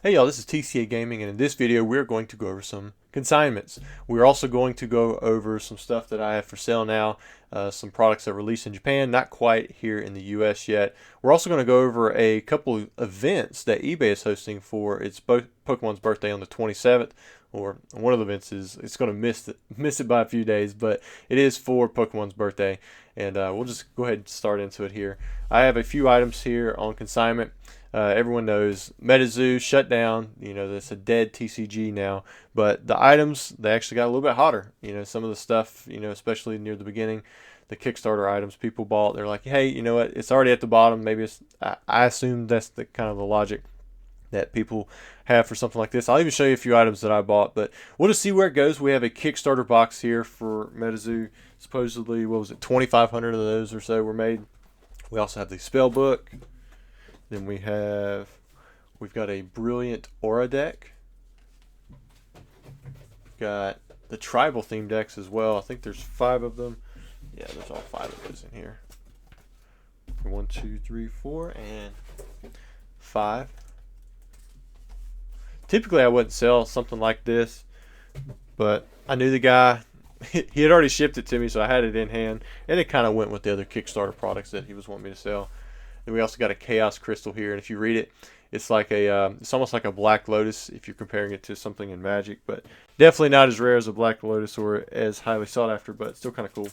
Hey y'all, this is TCA Gaming, and in this video we're going to go over some consignments. We're also going to go over some stuff that I have for sale now, some products that released in Japan, not quite here in the US yet. We're also going to go over a couple of events that eBay is hosting for its Pokemon's birthday on the 27th, or one of the events is it's going to miss it by a few days, but it is for Pokemon's birthday, and we'll just go ahead and start into it here. I have a few items here on consignment. Everyone knows MetaZoo shut down. You know, that's a dead TCG now. But the items, they actually got a little bit hotter. You know, some of the stuff, you know, especially near the beginning, the Kickstarter items people bought, they're like, hey, you know what? It's already at the bottom. Maybe it's, I assume that's the kind of the logic that people have for something like this. I'll even show you a few items that I bought, but we'll just see where it goes. We have a Kickstarter box here for MetaZoo. Supposedly, what was it, 2,500 of those or so were made. We also have the spell book. Then we've got a Brilliant Aura deck. We've got the tribal theme decks as well. I think there's 5 of them. Yeah, there's all 5 of those in here. 1, 2, 3, 4, and 5. Typically, I wouldn't sell something like this, but I knew the guy. He had already shipped it to me, so I had it in hand, and it kind of went with the other Kickstarter products that he was wanting me to sell. And we also got a Chaos Crystal here, and if you read it, it's like it's almost like a Black Lotus if you're comparing it to something in Magic, but definitely not as rare as a Black Lotus or as highly sought after, but still kind of cool.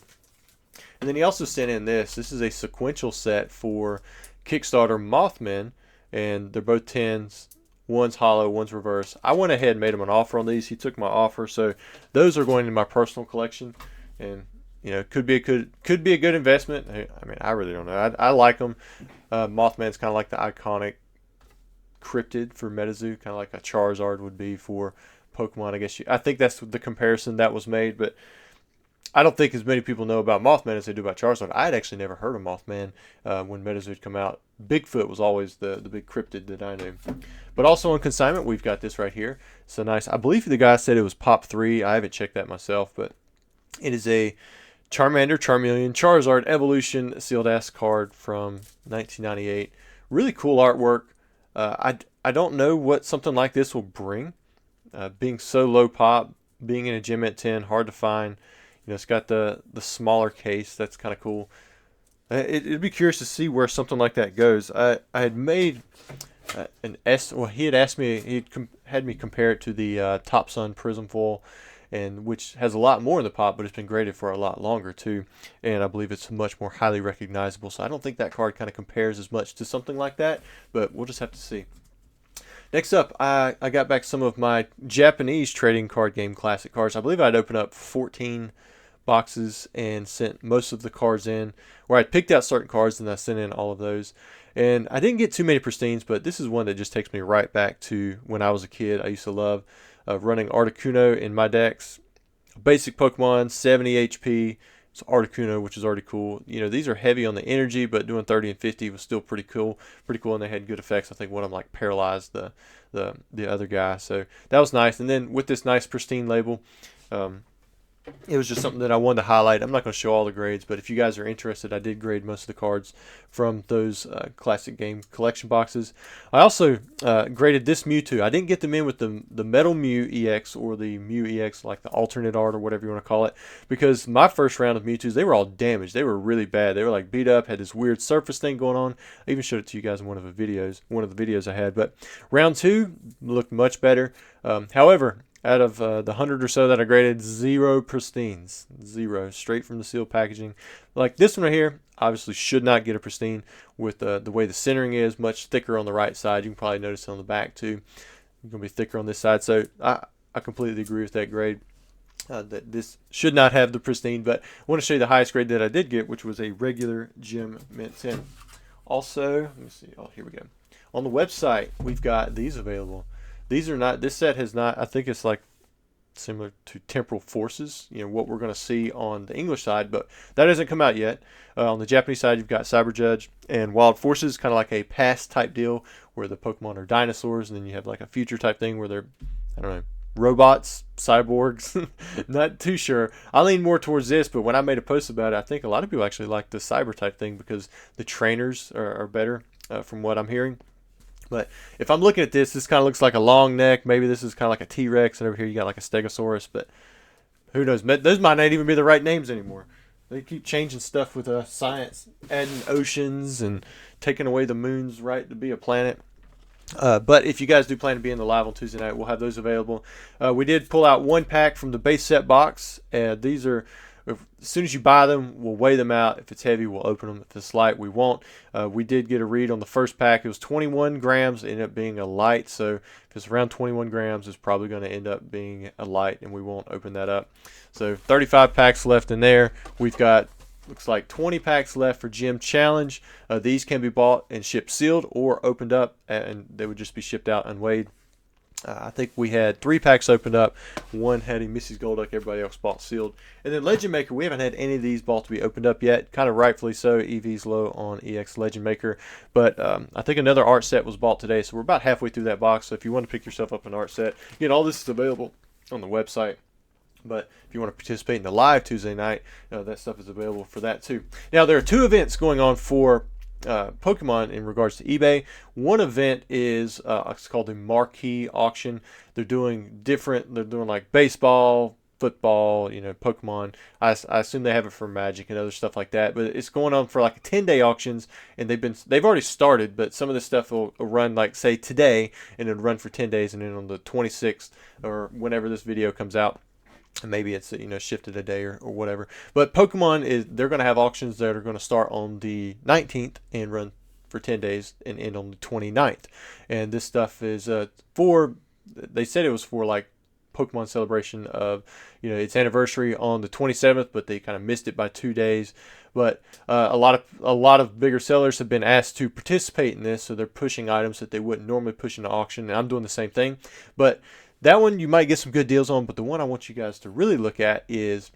And then he also sent in this. This is a sequential set for Kickstarter Mothmen, and they're both 10s. One's hollow, one's reverse. I went ahead and made him an offer on these. He took my offer, so those are going in my personal collection, and you know, could be a good investment. I mean, I really don't know. I like them. Mothman's kind of like the iconic cryptid for MetaZoo, kind of like a Charizard would be for Pokemon. I think that's the comparison that was made, but I don't think as many people know about Mothman as they do about Charizard. I had actually never heard of Mothman when MetaZoo had come out. Bigfoot was always the big cryptid that I knew. But also on consignment, we've got this right here. So nice. I believe the guy said it was Pop 3. I haven't checked that myself, but it is a Charmander, Charmeleon, Charizard Evolution sealed ass card from 1998. Really cool artwork. I don't know what something like this will bring. Being so low pop, being in a gem at 10, hard to find. You know, it's got the smaller case. That's kind of cool. It'd be curious to see where something like that goes. I had made an S. Well, he had asked me. He had me compare it to the Top Sun Prism Foil, and which has a lot more in the pop, but it's been graded for a lot longer too, and I believe it's much more highly recognizable. So I don't think that card kind of compares as much to something like that, but we'll just have to see. Next up, I got back some of my Japanese trading card game classic cards. I believe I'd opened up 14 boxes and sent most of the cards in, where I picked out certain cards and I sent in all of those. And I didn't get too many pristines, but this is one that just takes me right back to when I was a kid. I used to love running Articuno in my decks. Basic Pokemon, 70 HP. It's Articuno, which is already cool. You know, these are heavy on the energy, but doing 30 and 50 was still pretty cool. And they had good effects. I think one of them like paralyzed the other guy, so that was nice. And then with this nice pristine label, it was just something that I wanted to highlight. I'm not going to show all the grades, but if you guys are interested, I did grade most of the cards from those classic game collection boxes. I also graded this Mewtwo. I didn't get them in with the Metal Mew EX or the Mew EX, like the alternate art or whatever you want to call it, because my first round of Mewtwo's, they were all damaged. They were really bad. They were like beat up, had this weird surface thing going on. I even showed it to you guys in one of the videos I had. But round 2 looked much better. However, out of the 100 or so that I graded, 0 pristines. 0. Straight from the sealed packaging. Like this one right here, obviously should not get a pristine with the way the centering is. Much thicker on the right side. You can probably notice it on the back too. It's going to be thicker on this side. So I completely agree with that grade. That this should not have the pristine. But I want to show you the highest grade that I did get, which was a regular Gem Mint 10. Also, let me see. Oh, here we go. On the website, we've got these available. These are not, this set has not, I think it's like similar to Temporal Forces, you know, what we're going to see on the English side, but that hasn't come out yet. On the Japanese side, you've got Cyber Judge and Wild Forces, kind of like a past type deal where the Pokemon are dinosaurs, and then you have like a future type thing where they're, I don't know, robots, cyborgs. Not too sure. I lean more towards this, but when I made a post about it, I think a lot of people actually like the cyber type thing because the trainers are better from what I'm hearing. But if I'm looking at this kind of looks like a long neck. Maybe this is kind of like a T-Rex, and over here you got like a Stegosaurus. But who knows? Those might not even be the right names anymore. They keep changing stuff with science, adding oceans and taking away the moon's right to be a planet. But if you guys do plan to be in the live on Tuesday night, we'll have those available. We did pull out one pack from the base set box. These are, as soon as you buy them, we'll weigh them out. If it's heavy, we'll open them. If it's light, we won't. We did get a read on the first pack. It was 21 grams. It ended up being a light. So if it's around 21 grams, it's probably going to end up being a light, and we won't open that up. So 35 packs left in there. We've got, looks like 20 packs left for Gym Challenge. These can be bought and shipped sealed or opened up, and they would just be shipped out unweighed. I think we had 3 packs opened up. One had a Missy's Golduck. Everybody else bought sealed. And then Legend Maker, we haven't had any of these bought to be opened up yet. Kind of rightfully so. EV's low on EX Legend Maker. But I think another art set was bought today, so we're about halfway through that box. So if you want to pick yourself up an art set, again, all this is available on the website. But if you want to participate in the live Tuesday night, that stuff is available for that too. Now, there are 2 events going on for Pokemon in regards to eBay. One event is it's called the Marquee Auction. They're doing different. They're doing like baseball, football, Pokemon. I assume they have it for Magic and other stuff like that. But it's going on for like 10-day auctions, and they've already started. But some of this stuff will run like say today, and it'll run for 10 days, and then on the 26th or whenever this video comes out. Maybe it's shifted a day or whatever. But Pokemon they're going to have auctions that are going to start on the 19th and run for 10 days and end on the 29th. And this stuff is they said it was for like Pokemon celebration of its anniversary on the 27th, but they kind of missed it by 2 days. But a lot of bigger sellers have been asked to participate in this, so they're pushing items that they wouldn't normally push in the auction, and I'm doing the same thing. But that one you might get some good deals on, but the one I want you guys to really look at is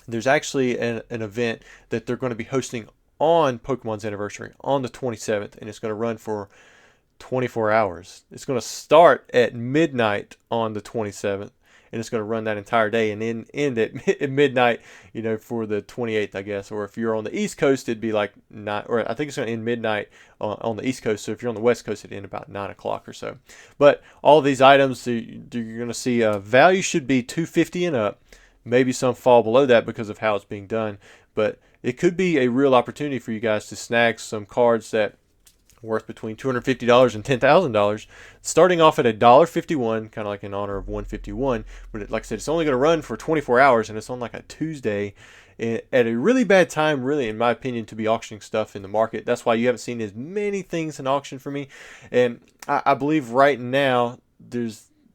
there's actually an event that they're going to be hosting on Pokemon's anniversary on the 27th, and it's going to run for 24 hours. It's going to start at midnight on the 27th, and it's going to run that entire day and then end at midnight, for the 28th, I guess. Or if you're on the East Coast, it'd be like 9, or I think it's going to end midnight on the East Coast. So if you're on the West Coast, it'd end about 9 o'clock or so. But all of these items, you're going to see value should be $250 and up. Maybe some fall below that because of how it's being done. But it could be a real opportunity for you guys to snag some cards that worth between $250 and $10,000, starting off at $1.51, kind of like in honor of 151. But like I said, it's only going to run for 24 hours, and it's on like a Tuesday at a really bad time, really, in my opinion, to be auctioning stuff in the market. That's why you haven't seen as many things in auction for me. And I believe right now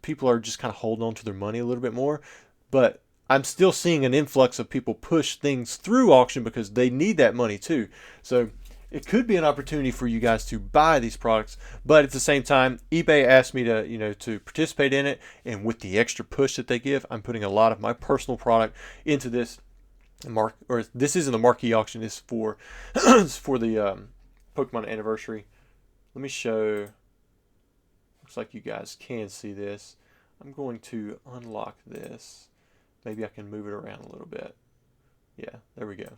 people are just kind of holding on to their money a little bit more. But I'm still seeing an influx of people push things through auction because they need that money too. So it could be an opportunity for you guys to buy these products, but at the same time, eBay asked me to to participate in it, and with the extra push that they give, I'm putting a lot of my personal product into this this isn't the marquee auction. It's for it's for the Pokemon anniversary. Let me show. Looks like you guys can see this. I'm going to unlock this. Maybe I can move it around a little bit. Yeah, there we go.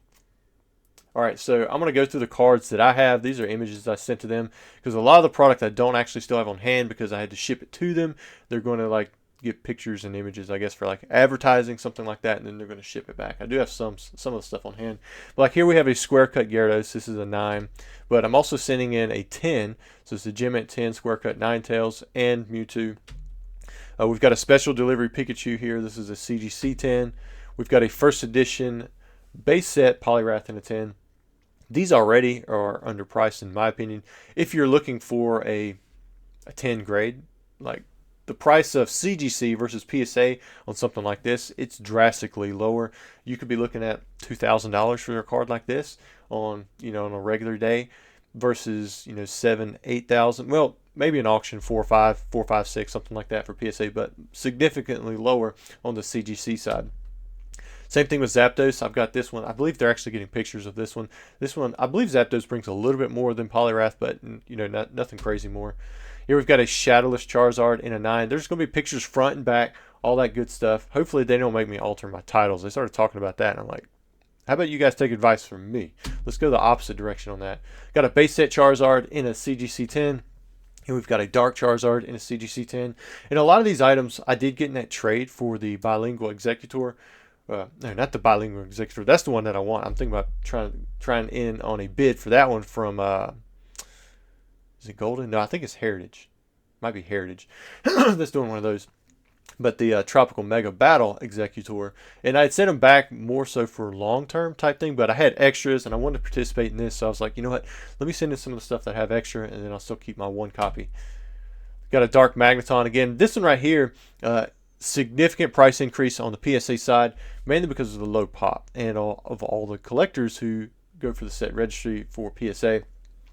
Alright, so I'm going to go through the cards that I have. These are images I sent to them because a lot of the product I don't actually still have on hand because I had to ship it to them. They're going to like get pictures and images, I guess, for like advertising, something like that, and then they're going to ship it back. I do have some of the stuff on hand. But like here we have a square cut Gyarados. This is a 9, but I'm also sending in a 10. So it's a Gem at 10 square cut Ninetales and Mewtwo. We've got a special delivery Pikachu here. This is a CGC 10. We've got a first edition base set Poliwrath in a 10. These already are underpriced in my opinion. If you're looking for a 10 grade, like the price of CGC versus PSA on something like this, it's drastically lower. You could be looking at $2,000 for a card like this on on a regular day versus $7,000-8,000. Well, maybe an auction 4,500, something like that for PSA, but significantly lower on the CGC side. Same thing with Zapdos. I've got this one. I believe they're actually getting pictures of this one. This one, I believe Zapdos brings a little bit more than Poliwrath, but nothing crazy more. Here we've got a Shadowless Charizard in a 9. There's going to be pictures front and back, all that good stuff. Hopefully they don't make me alter my titles. They started talking about that, and I'm like, how about you guys take advice from me? Let's go the opposite direction on that. Got a base set Charizard in a CGC 10. And we've got a Dark Charizard and a CGC 10. And a lot of these items I did get in that trade for the Bilingual Executor. No, not the Bilingual Executor. That's the one that I want. I'm thinking about trying in on a bid for that one from, is it Golden? No, I think it's Heritage. Might be Heritage. That's doing one of those. But the Tropical Mega Battle Executor. And I had sent them back more so for long-term type thing, but I had extras and I wanted to participate in this. So I was like, you know what? Let me send in some of the stuff that I have extra, and then I'll still keep my one copy. Got a Dark Magneton. Again, this one right here, significant price increase on the PSA side, mainly because of the low pop and of all the collectors who go for the set registry for PSA.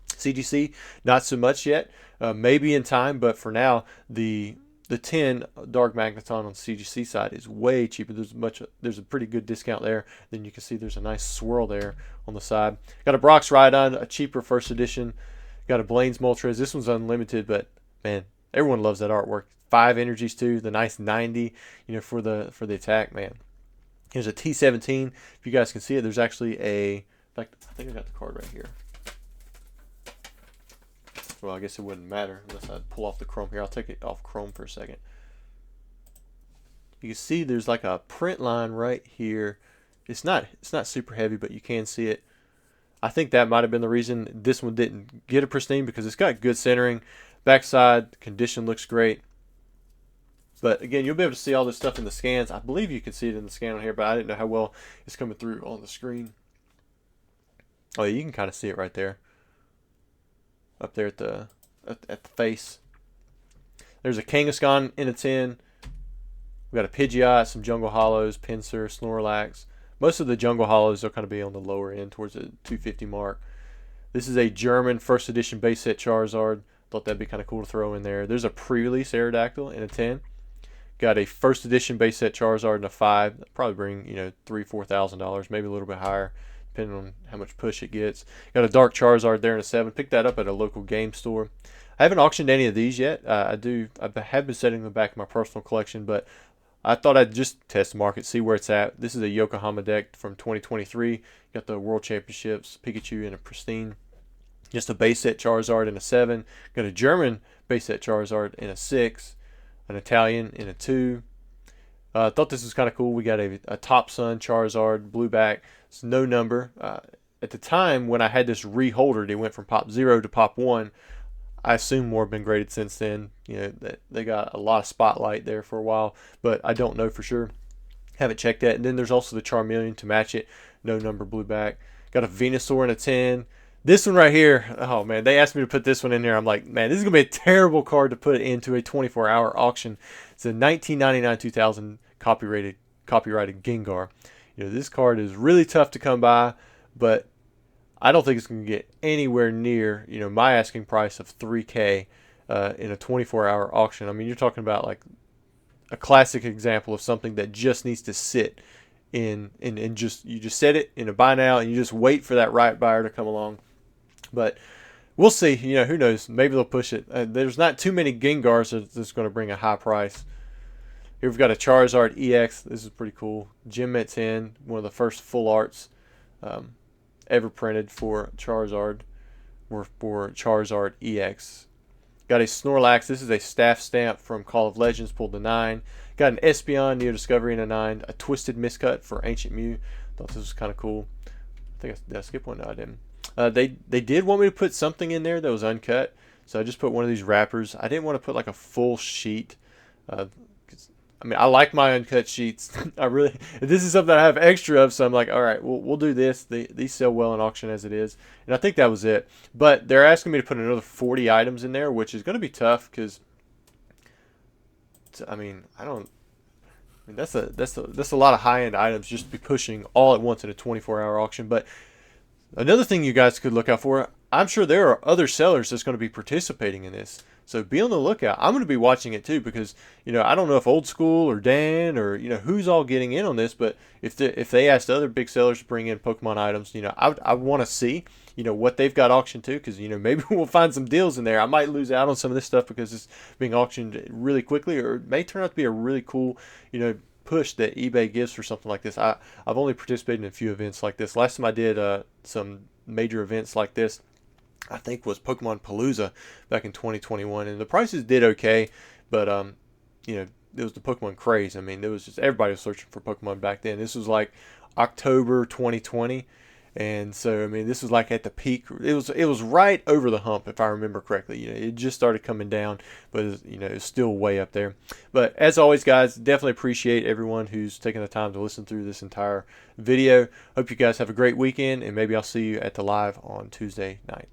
CGC, not so much yet. Maybe in time, but for now, the 10 Dark Magneton on the CGC side is way cheaper. There's a pretty good discount there. Then you can see there's a nice swirl there on the side. Got a Brock's Rhydon, a cheaper first edition. Got a Blaine's Moltres. This one's unlimited, but man, everyone loves that artwork. 5 energies too. The nice 90, for the attack, man. Here's a T17. If you guys can see it, there's actually in fact, I think I got the card right here. Well, I guess it wouldn't matter unless I pull off the chrome here. I'll take it off chrome for a second. You can see there's like a print line right here. It's not super heavy, but you can see it. I think that might have been the reason this one didn't get a pristine, because it's got good centering. Backside condition looks great. But again, you'll be able to see all this stuff in the scans. I believe you can see it in the scan on here, but I didn't know how well it's coming through on the screen. Oh, yeah, you can kind of see it right there. Up there at the face. There's a Kangaskhan in a 10. We got a Pidgeot, some Jungle Hollows, Pinsir, Snorlax. Most of the Jungle Hollows are going to be on the lower end towards the 250 mark. This is a German first edition base set Charizard. Thought that'd be kind of cool to throw in there. There's a pre-release Aerodactyl in a 10. Got a first edition base set Charizard in a 5. That'd probably bring $3,000-$4,000, maybe a little bit higher, depending on how much push it gets. Got a Dark Charizard there in a 7. Picked that up at a local game store. I haven't auctioned any of these yet. I have been setting them back in my personal collection, but I thought I'd just test the market, see where it's at. This is a Yokohama deck from 2023. Got the World Championships Pikachu in a pristine. Just a base set Charizard in a 7. Got a German base set Charizard in a 6. An Italian in a 2. I thought this was kind of cool. We got a Top Sun Charizard, blue back. It's no number. At the time when I had this reholdered, it went from Pop 0 to Pop 1. I assume more have been graded since then. That they got a lot of spotlight there for a while, but I don't know for sure. Haven't checked that. And then there's also the Charmeleon to match it. No number, blue back. Got a Venusaur in a 10. This one right here, oh man, they asked me to put this one in there. I'm like, man, this is going to be a terrible card to put into a 24-hour auction. It's a 1999-2000 copyrighted Gengar. This card is really tough to come by, but I don't think it's going to get anywhere near, my asking price of $3,000 in a 24-hour auction. I mean, you're talking about like a classic example of something that just needs to sit in just, you just set it in a buy now and you just wait for that right buyer to come along. But we'll see. Who knows? Maybe they'll push it. There's not too many Gengars that's going to bring a high price. Here we've got a Charizard EX. This is pretty cool. Gem Met 10, one of the first full arts ever printed for Charizard, or for Charizard EX. Got a Snorlax. This is a staff stamp from Call of Legends, pulled the 9. Got an Espeon Neo Discovery in a 9. A Twisted Miscut for Ancient Mew. Thought this was kind of cool. Did I skip one? No, I didn't. They did want me to put something in there that was uncut, so I just put one of these wrappers. I didn't want to put like a full sheet. I like my uncut sheets. This is something I have extra of, so I'm like, all right, we'll do this. These sell well in auction as it is, and I think that was it. But they're asking me to put another 40 items in there, which is going to be tough because, that's a lot of high end items just to be pushing all at once in a 24-hour auction. But another thing you guys could look out for, I'm sure there are other sellers that's going to be participating in this. So be on the lookout. I'm going to be watching it too because, I don't know if Old School or Dan or, who's all getting in on this. But if they asked other big sellers to bring in Pokemon items, I want to see, what they've got auctioned too, because, maybe we'll find some deals in there. I might lose out on some of this stuff because it's being auctioned really quickly, or it may turn out to be a really cool, push that eBay gives for something like this. I've only participated in a few events like this. Last time I did some major events like this, I think was Pokemon Palooza back in 2021, and the prices did okay, but you know, it was the Pokemon craze. I mean, there was just everybody was searching for Pokemon back then. This was like October 2020, and so I mean, this was like at the peak. It was right over the hump, if I remember correctly. You know, it just started coming down, but you know, it's still way up there. But as always, guys, definitely appreciate everyone who's taking the time to listen through this entire video. Hope you guys have a great weekend, and maybe I'll see you at the live on Tuesday night.